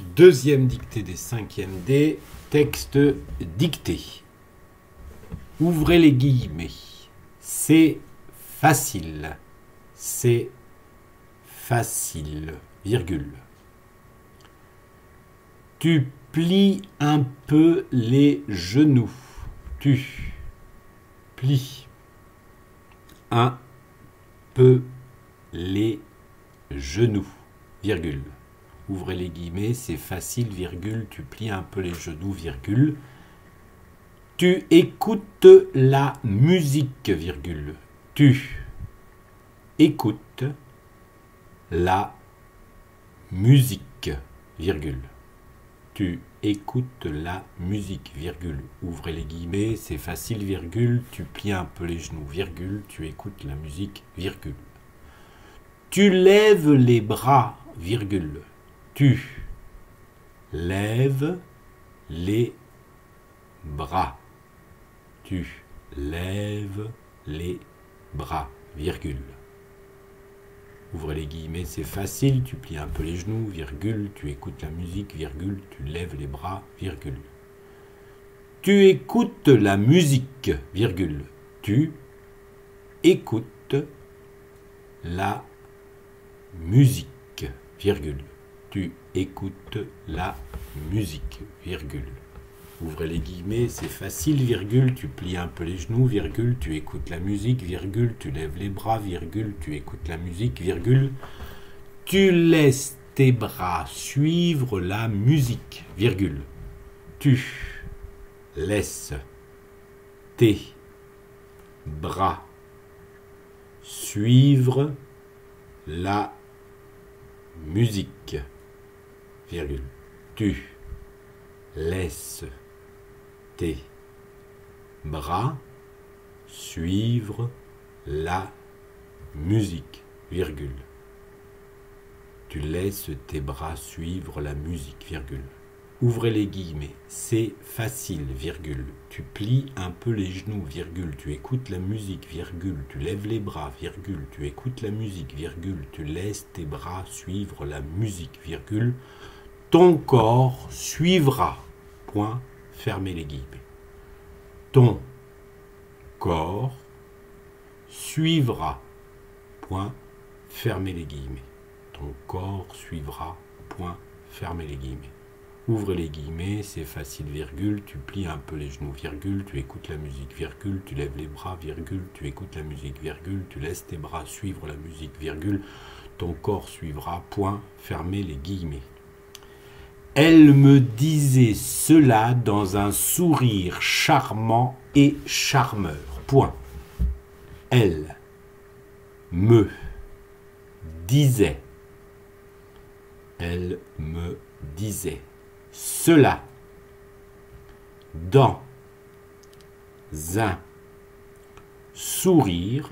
Deuxième dictée des 5e D, texte dicté. Ouvrez les guillemets. C'est facile. C'est facile. Virgule. Tu plies un peu les genoux. Tu plies un peu les genoux. Virgule. Ouvrez les guillemets, c'est facile, virgule, tu plies un peu les genoux, virgule. Tu écoutes la musique, virgule. Tu écoutes la musique, virgule. Tu écoutes la musique, virgule. Ouvrez les guillemets, c'est facile, virgule, tu plies un peu les genoux, virgule, tu écoutes la musique, virgule. Tu lèves les bras, virgule. Tu lèves les bras. Tu lèves les bras, virgule. Ouvrez les guillemets, c'est facile, tu plies un peu les genoux, virgule, tu écoutes la musique, virgule, tu lèves les bras, virgule. Tu écoutes la musique, virgule. Tu écoutes la musique, virgule. Tu écoutes la musique, virgule. Ouvrez les guillemets, c'est facile, virgule, tu plies un peu les genoux, virgule, tu écoutes la musique, virgule, tu lèves les bras, virgule, tu écoutes la musique, virgule. Tu laisses tes bras suivre la musique, virgule. Tu laisses tes bras suivre la musique, virgule. Tu laisses tes bras suivre la musique, virgule. Tu laisses tes bras suivre la musique, virgule. Ouvrez les guillemets, c'est facile, virgule. Tu plies un peu les genoux, virgule. Tu écoutes la musique, virgule. Tu lèves les bras, virgule. Tu écoutes la musique, virgule. Tu laisses tes bras suivre la musique, virgule. Ton corps suivra. Point. Fermez les guillemets. Ton corps suivra. Point. Fermez les guillemets. Ton corps suivra. Point. Fermez les guillemets. Ouvrez les guillemets, c'est facile, virgule, tu plies un peu les genoux, virgule, tu écoutes la musique, virgule, tu lèves les bras, virgule, tu écoutes la musique, virgule, tu laisses tes bras suivre la musique, virgule, ton corps suivra, point, fermez les guillemets. Elle me disait cela dans un sourire charmant et charmeur, point. Elle me disait cela dans un sourire.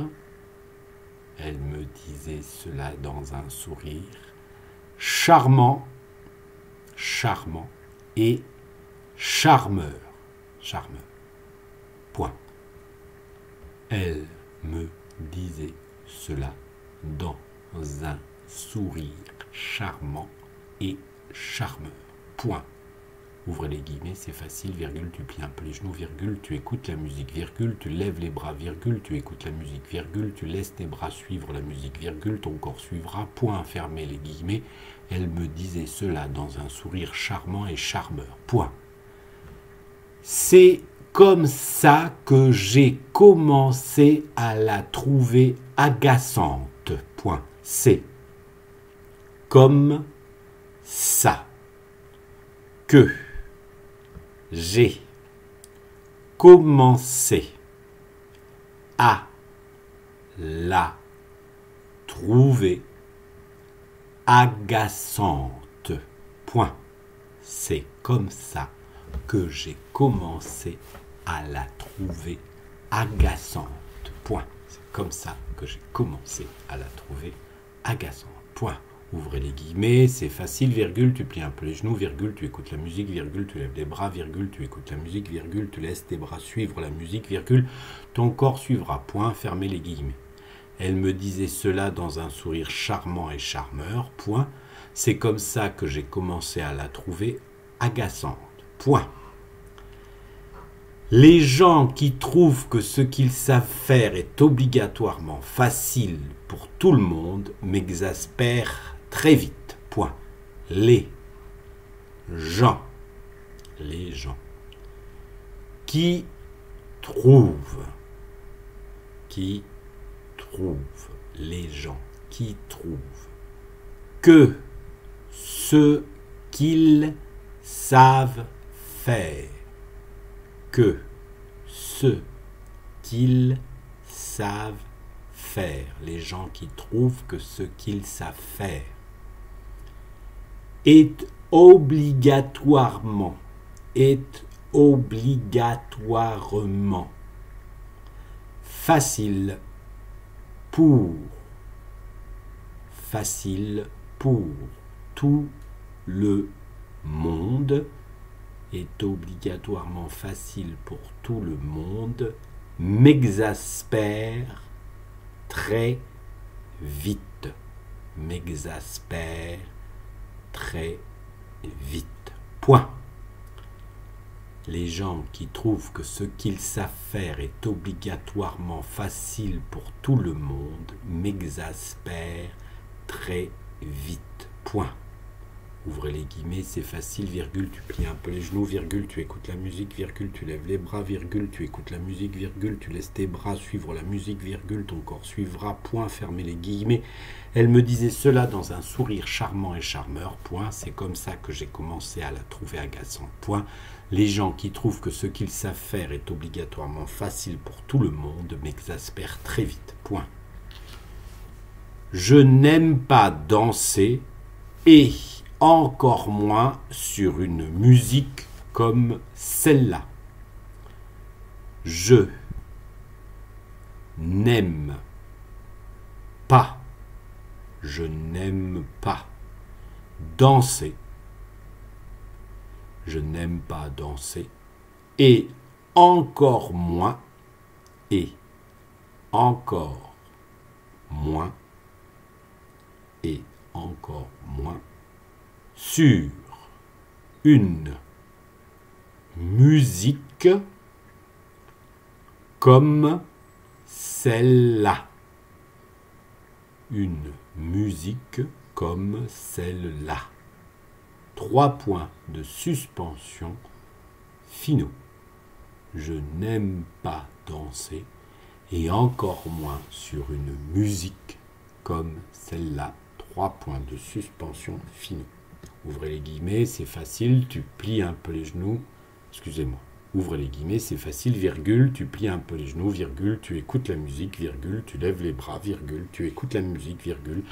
Elle me disait cela dans un sourire charmant, charmant et charmeur, charmeur. Point. Elle me disait cela dans un sourire charmant et charmeur. Point. Ouvrez les guillemets, c'est facile, virgule, tu plies un peu les genoux, virgule, tu écoutes la musique, virgule, tu lèves les bras, virgule, tu écoutes la musique, virgule, tu laisses tes bras suivre la musique, virgule, ton corps suivra, point, fermez les guillemets. Elle me disait cela dans un sourire charmant et charmeur, point. C'est comme ça que j'ai commencé à la trouver agaçante, point. C'est comme ça que j'ai commencé à la trouver agaçante. Point. C'est comme ça que j'ai commencé à la trouver agaçante. Point. C'est comme ça que j'ai commencé à la trouver agaçante. Point. Ouvrez les guillemets, c'est facile, virgule, tu plies un peu les genoux, virgule, tu écoutes la musique, virgule, tu lèves les bras, virgule, tu écoutes la musique, virgule, tu laisses tes bras suivre la musique, virgule, ton corps suivra, point, fermez les guillemets. Elle me disait cela dans un sourire charmant et charmeur, point. C'est comme ça que j'ai commencé à la trouver agaçante. Point. Les gens qui trouvent que ce qu'ils savent faire est obligatoirement facile pour tout le monde m'exaspèrent très vite. Point. Les gens qui trouvent, les gens qui trouvent que ce qu'ils savent faire, que ce qu'ils savent faire, les gens qui trouvent que ce qu'ils savent faire est obligatoirement facile pour tout le monde, est obligatoirement facile pour tout le monde, m'exaspère très vite. Point. Les gens qui trouvent que ce qu'ils savent faire est obligatoirement facile pour tout le monde m'exaspèrent très vite. Point. Ouvrez les guillemets, c'est facile, virgule, tu plies un peu les genoux, virgule, tu écoutes la musique, virgule, tu lèves les bras, virgule, tu écoutes la musique, virgule, tu laisses tes bras suivre la musique, virgule, ton corps suivra, point, fermez les guillemets. Elle me disait cela dans un sourire charmant et charmeur, point, c'est comme ça que j'ai commencé à la trouver agaçante, point. Les gens qui trouvent que ce qu'ils savent faire est obligatoirement facile pour tout le monde m'exaspèrent très vite, point. Je n'aime pas danser et encore moins sur une musique comme celle-là. Je n'aime pas danser. Je n'aime pas danser et encore moins sur une musique comme celle-là. Une musique comme celle-là. 3 points de suspension finaux. Je n'aime pas danser et encore moins sur une musique comme celle-là. 3 points de suspension finaux. Ouvrez les guillemets, c'est facile, tu plies un peu les genoux. Excusez-moi. Ouvrez les guillemets, c'est facile, virgule, tu plies un peu les genoux, virgule, tu écoutes la musique, virgule, tu lèves les bras, virgule, tu écoutes la musique, virgule,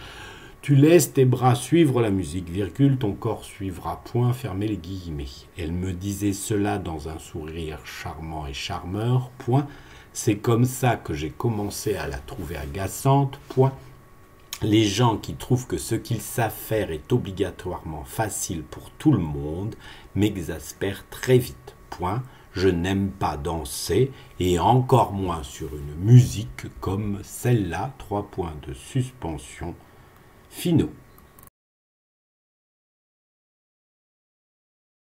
tu laisses tes bras suivre la musique, virgule, ton corps suivra, point, fermez les guillemets. Elle me disait cela dans un sourire charmant et charmeur, point. C'est comme ça que j'ai commencé à la trouver agaçante, point. Les gens qui trouvent que ce qu'ils savent faire est obligatoirement facile pour tout le monde m'exaspèrent très vite, point. Je n'aime pas danser et encore moins sur une musique comme celle-là. 3 points de suspension finaux.